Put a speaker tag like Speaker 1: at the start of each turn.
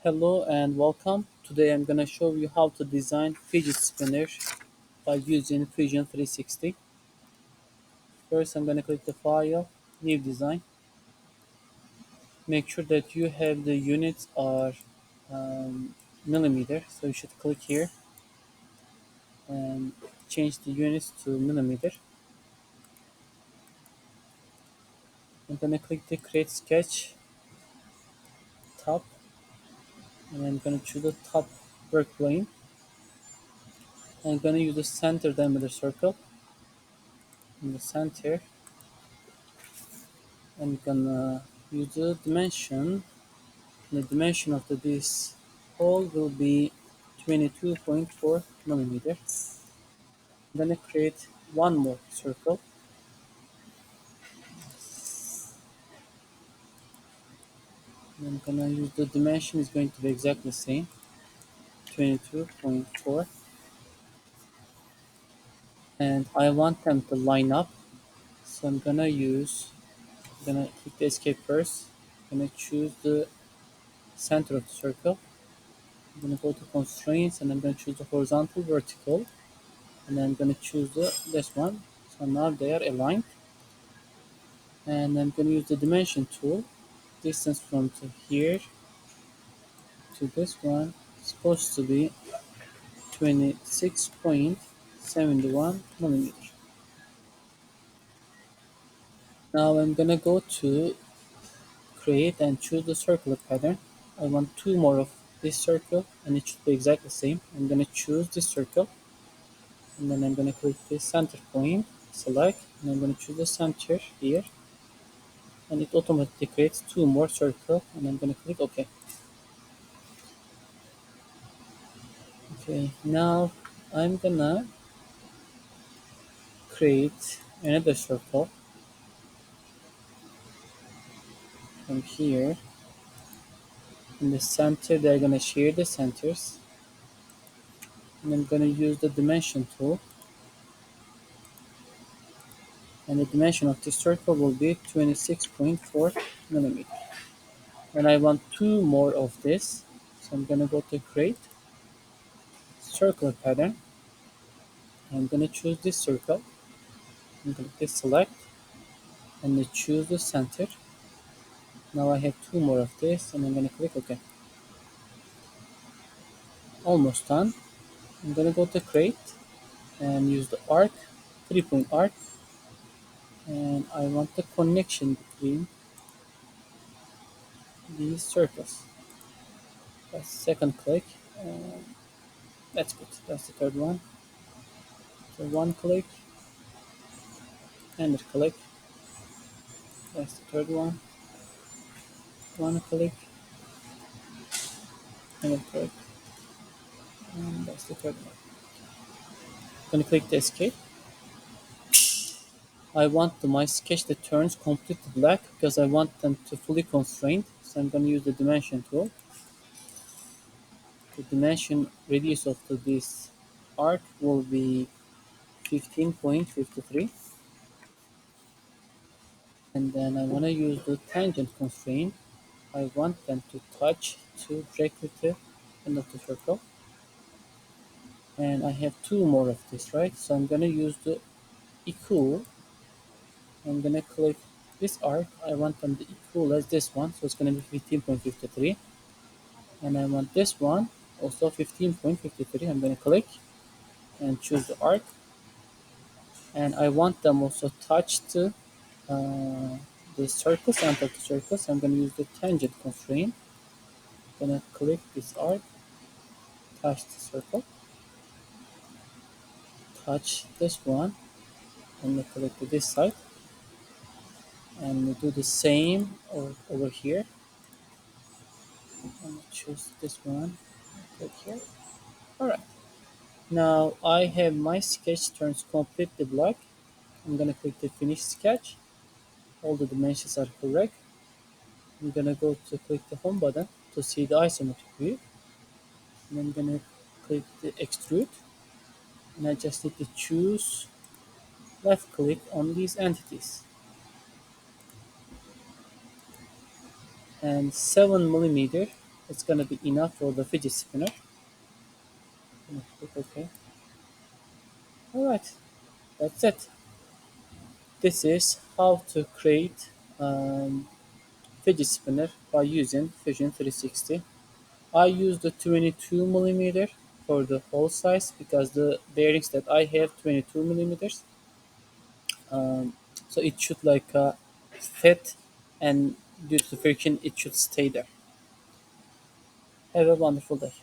Speaker 1: Hello and welcome. Today I'm gonna show you how to design fidget spinner by using Fusion 360. First I'm gonna click the file, new design. Make sure that you have the units are millimeter. So you should click here and change the units to millimeter. I'm gonna click the create sketch top and I'm gonna choose the top work plane. I'm gonna use the center diameter circle in the center. I'm gonna use the dimension. The dimension of this hole will be 22.4 millimeter. I'm gonna create one more circle. I'm gonna use the dimension is going to be exactly the same, 22.4, and I want them to line up. So I'm gonna click the escape first. I'm gonna choose the center of the circle. I'm gonna go to constraints and I'm gonna choose the horizontal, vertical, and I'm gonna choose this one. So now they are aligned. And I'm going to use the dimension tool. Distance from to here to this one is supposed to be 26.71 millimeter. Now I'm going to go to create and choose the circular pattern. I want two more of this circle and it should be exactly the same. I'm going to choose this circle and then I'm going to click the center point, select, and I'm going to choose the center here, and it automatically creates two more circles and I'm going to click OK. Okay, now I'm gonna create another circle from here. In the center, they're gonna share the centers. And I'm gonna use the dimension tool. And the dimension of this circle will be 26.4 millimeter. And I want two more of this. So I'm gonna go to create circular pattern. I'm gonna choose this circle. I'm gonna click select and then choose the center. Now I have two more of this and I'm gonna click OK. Almost done. I'm gonna go to create and use the arc, 3-point arc, and I want the connection between these circles. That's second click, and that's good. That's the third one. So one click, and a click. That's the third one. One click, and a click, and that's the third one. I'm gonna click the escape. I want my sketch that turns completely black because I want them to fully constrained. So I'm gonna use the dimension tool. The dimension radius of this arc will be 15.53, and then I want to use the tangent constraint. I want them to touch to directly the end of the circle, and I have two more of this, right? So I'm going to use the equal. I'm going to click this arc. I want them to equal as this one, so it's going to be 15.53, and I want this one also 15.53. I'm going to click and choose the arc, and I want them also touched uh, the circle, center of the circle. So I'm going to use the tangent constraint. I'm going to click this arc, touch the circle, touch this one, and click to this side, and we do the same over here. And choose this one, click here. Alright, now I have my sketch turns completely black. I'm going to click the finish sketch. All the dimensions are correct. I'm going to go to click the home button to see the isometric view. And I'm going to click the extrude, and I just need to choose left click on these entities, and 7 millimeter It's gonna be enough for the fidget spinner. Okay. All right. That's it. This is how to create fidget spinner by using Fusion 360. I use the 22 millimeter for the hole size because the bearings that I have 22 millimeters. Um, so it should like fit, and due to the friction, it should stay there. Have a wonderful day.